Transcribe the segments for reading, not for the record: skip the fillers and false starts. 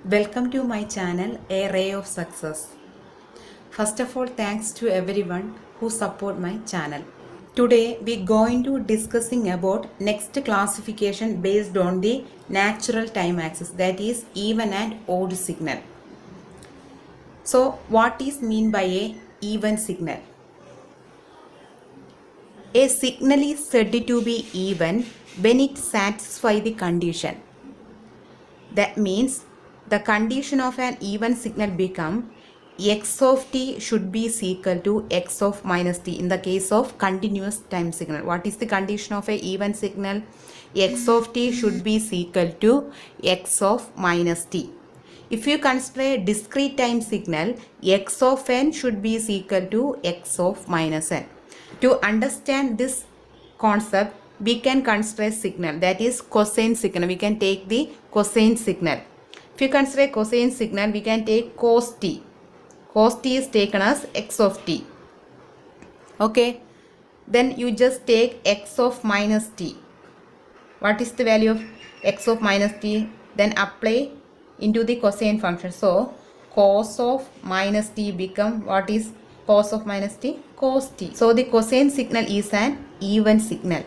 Welcome to my channel, A Ray of Success. First of all, thanks to everyone who support my channel. Today we going to discussing about next classification based on the natural time axis, that is even and odd signal. So what is mean by a even signal? A signal is said to be even when it satisfies the condition. That means the condition of an even signal become x of t should be equal to x of minus t in the case of continuous time signal. What is the condition of a even signal? X of t should be equal to x of minus t. If you consider a discrete time signal, x of n should be equal to x of minus n. To understand this concept, we can consider a signal, that is cosine signal. We can take the cosine signal. If you consider a cosine signal, we can take cos t. Cos t is taken as x of t. Okay. Then you just take x of minus t. What is the value of x of minus t? Then apply into the cosine function. So cos of minus t become, what is cos of minus t? Cos t. So the cosine signal is an even signal.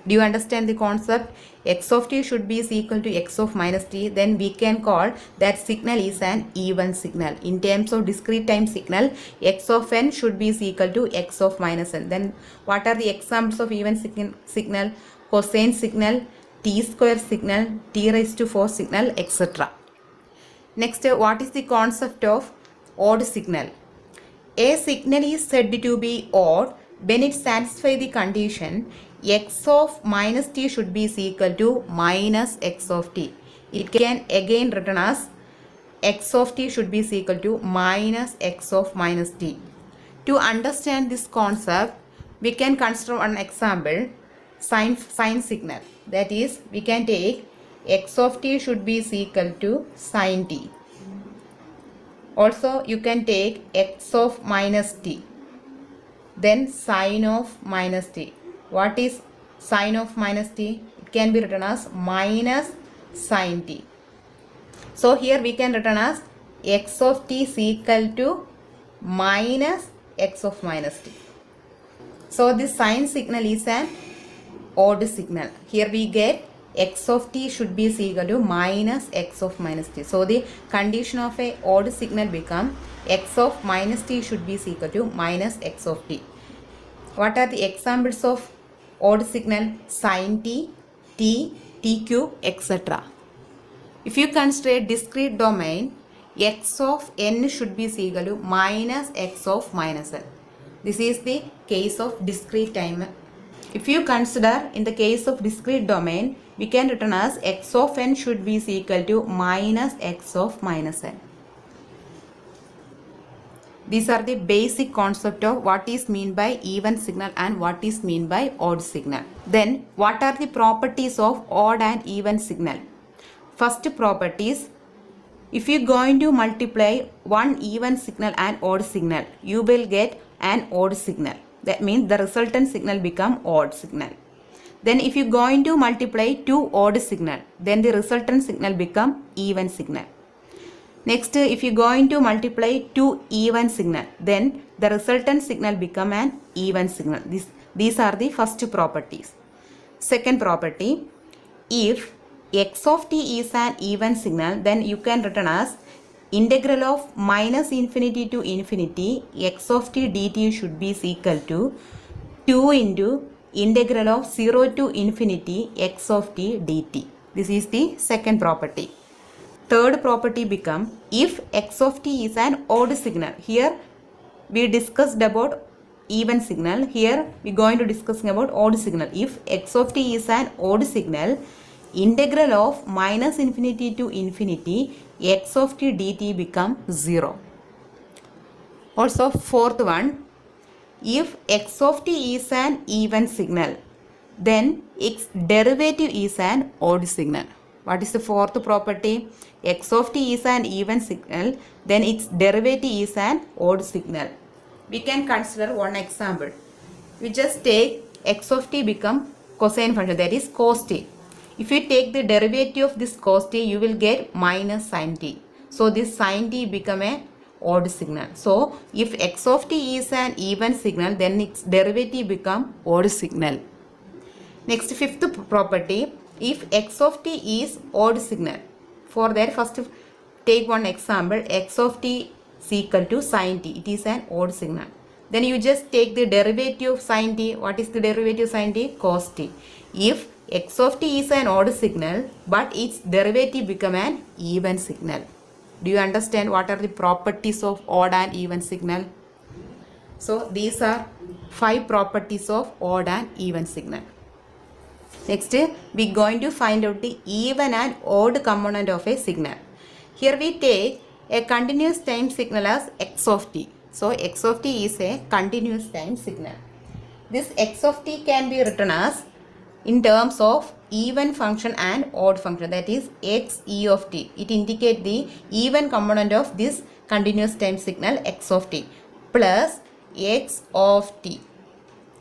Do you understand the concept? X of t should be equal to x of minus t. Then we can call that signal is an even signal. In terms of discrete time signal, x of n should be equal to x of minus n. Then what are the examples of even signal? Cosine signal, t square signal, t raised to 4 signal, etc. Next, what is the concept of odd signal? A signal is said to be odd when it satisfies the condition x of minus t should be equal to minus x of t. It can again written as x of t should be equal to minus x of minus t. To understand this concept, we can consider an example, sine signal. That is, we can take x of t should be equal to sine t. Also, you can take x of minus t. Then sine of minus t. What is sine of minus t? It can be written as minus sine t. So here we can written as x of t is equal to minus x of minus t. So this sine signal is an odd signal. Here we get x of t should be equal to minus x of minus t. So the condition of a odd signal become x of minus t should be equal to minus x of t. What are the examples of odd signal? Sin t, t, t cube, etc. If you consider a discrete domain, x of n should be equal to minus x of minus n. This is the case of discrete time. If you consider in the case of discrete domain, we can written as x of n should be equal to minus x of minus n. These are the basic concept of what is mean by even signal and what is mean by odd signal. Then what are the properties of odd and even signal? First properties, if you going to multiply one even signal and odd signal, you will get an odd signal. That means the resultant signal become odd signal. Then if you going to multiply two odd signal, then the resultant signal become even signal. Next, if you going to multiply two even signal, then the resultant signal become an even signal. These are the first properties. Second property, if x of t is an even signal, then you can written as integral of minus infinity to infinity x of t dt should be equal to 2 into integral of 0 to infinity x of t dt. This is the second property. Third property become if x of t is an odd signal. Here we discussed about even signal. Here we going to discussing about odd signal. If x of t is an odd signal, integral of minus infinity to infinity x of t dt become 0. Also fourth one, if x of t is an even signal, then its derivative is an odd signal. What is the fourth property? X of t is an even signal, then its derivative is an odd signal. We can consider one example. We just take x of t become cosine function, that is cos t. If you take the derivative of this cos t, you will get minus sin t. So this sin t become a odd signal. So if x of t is an even signal, then its derivative become odd signal. Next, fifth property, if x of t is odd signal. For that, first take one example, x of t is equal to sin t. It is an odd signal. Then you just take the derivative of sin t. What is the derivative of sin t? Cos t. If x of t is an odd signal, but its derivative become an even signal. Do you understand what are the properties of odd and even signal? So these are 5 properties of odd and even signal. Next, we are going to find out the even and odd component of a signal. Here we take a continuous time signal as x of t. So x of t is a continuous time signal. This x of t can be written as in terms of even function and odd function, that is x e of t. It indicates the even component of this continuous time signal x of t plus x of t.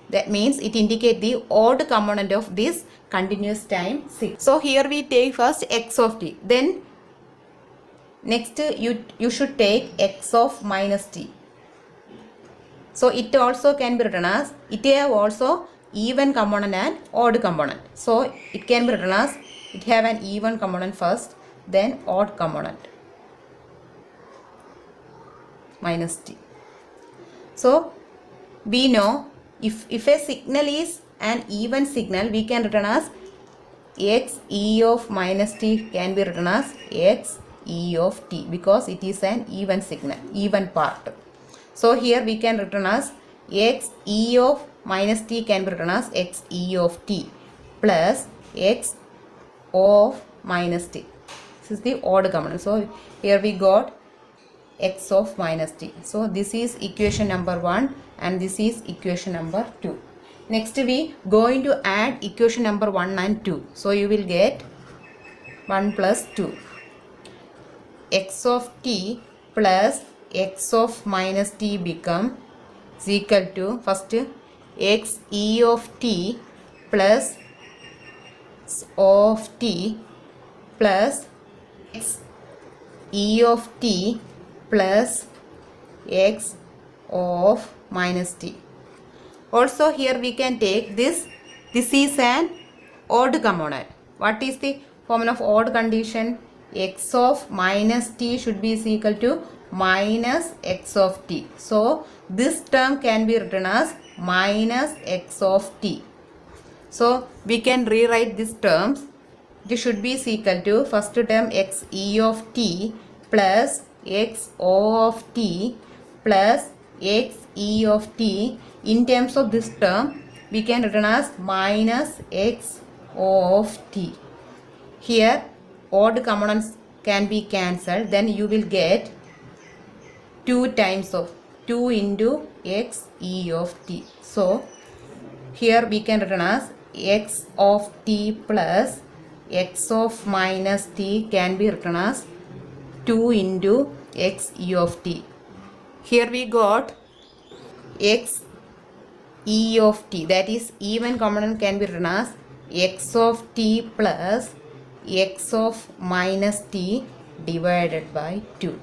That means it indicates the odd component of this continuous time signal. So here we take first x of t. Then next you should take x of minus t. So it also can be written as, it have also even component and odd component. So it can be written as, it have an even component first, then odd component minus t. So we know if a signal is an even signal, we can written as x e of minus t can be written as x e of t, because it is an even signal, even part. So here we can written as x e of minus t can be written as x e of t plus x of minus t. This is the odd component. So here we got x of minus t. So this is equation number 1 and this is equation number 2. Next we going to add equation number 1 and 2. So you will get 1 plus 2. X of t plus x of minus t become is equal to first x e of t plus of t plus x e of t plus x of minus t. Also here we can take this is an odd component. What is the formula of odd condition? X of minus t should be equal to minus x of t. So this term can be written as minus x of t. So we can rewrite these terms. This should be equal to first term x e of t plus x o of t plus x e of t. In terms of this term, we can written as minus x o of t. Here odd components can be cancelled, then you will get 2 times of 2 into x e of t. So here we can written as x of t plus x of minus t can be written as 2 into x e of t. Here we got x e of t, that is even component can be written as x of t plus x of minus t divided by 2.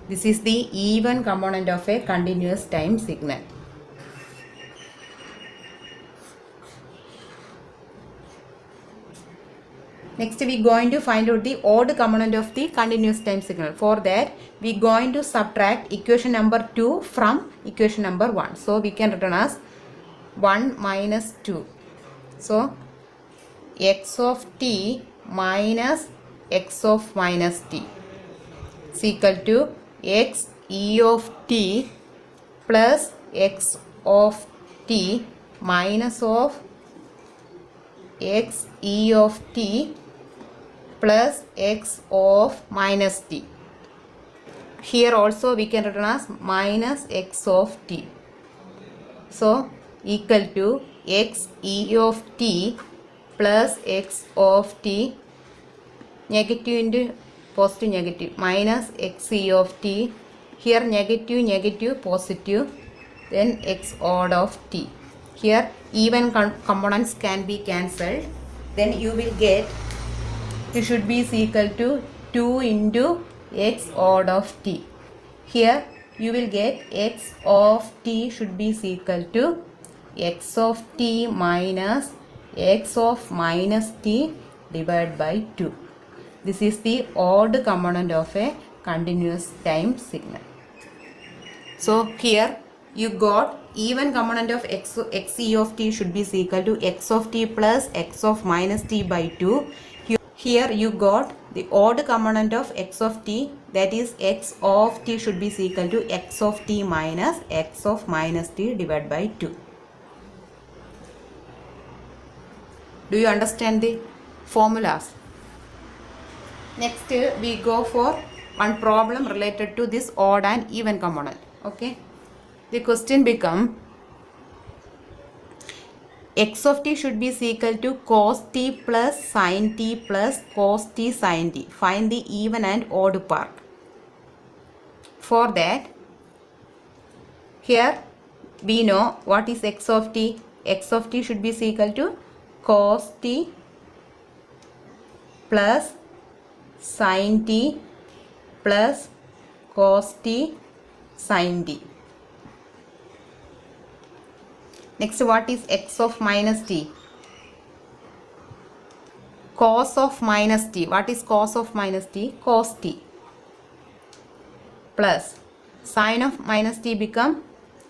This is the even component of a continuous time signal. Next we are going to find out the odd component of the continuous time signal. For that we are going to subtract equation number 2 from equation number 1. So we can written as 1 minus 2. So x of t minus x of minus t is equal to x e of t plus x of t minus of x e of t plus x of minus t. Here also we can written as minus x of t. So equal to x e of t plus x of t, negative into positive negative, minus x e of t. Here negative negative positive, then x odd of t. Here even components can be cancelled. then you will get it should be is equal to 2 into x odd of t. Here you will get x of t should be is equal to x of t minus x of minus t divided by 2. This is the odd component of a continuous time signal. So here you got even component of xe of t should be equal to x of t plus x of minus t by 2. Here you got the odd component of x of t, that is x of t should be equal to x of t minus x of minus t divided by 2. Do you understand the formulas? Next we go for one problem related to this odd and even component. Okay. The question become x of t should be equal to cos t plus sin t plus cos t sin t. Find the even and odd part. For that, here we know what is x of t. X of t should be equal to cos t plus sin t plus cos t sin t. Next, what is x of minus t? Cos of minus t. What is cos of minus t? Cos t. Plus sin of minus t become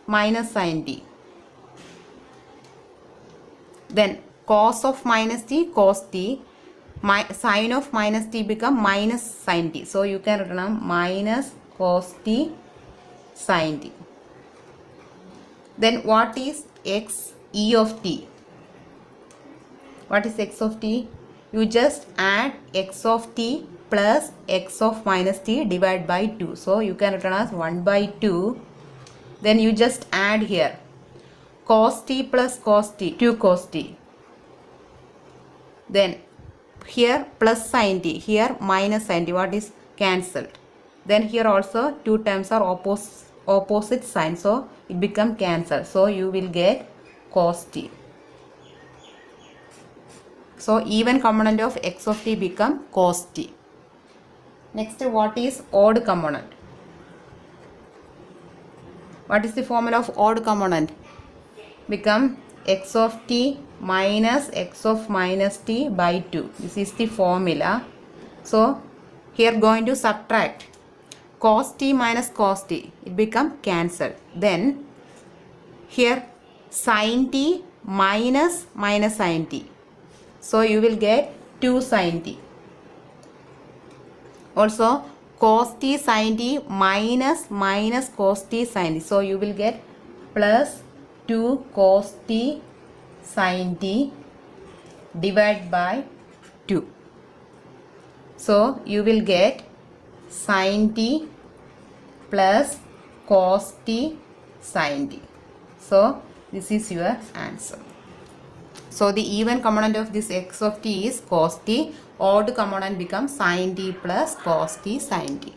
minus sin t. Then cos of minus t, cos t. Sin of minus t become minus sin t. So you can write minus cos t sin t. Then what is x e of t? What is x of t? You just add x of t plus x of minus t divided by 2. So you can write as 1 by 2. Then you just add here cos t plus cos t, 2 cos t. Then here plus sin t, here minus sin t. What is cancelled? Then here also two terms are opposite sign, so it become cancelled. So you will get cos t. So even component of x of t become cos t. Next, what is odd component? What is the formula of odd component? Become x of t minus x of minus t by 2. This is the formula. So here going to subtract cos t minus cos t. It become cancelled. Then here sin t minus minus sin t. So you will get 2 sin t. Also cos t sin t minus minus cos t sin t. So you will get plus 2 cos t sin t divided by 2. So you will get sin t plus cos t sin t. So this is your answer. So the even component of this x of t is cos t. Odd component becomes sin t plus cos t sin t.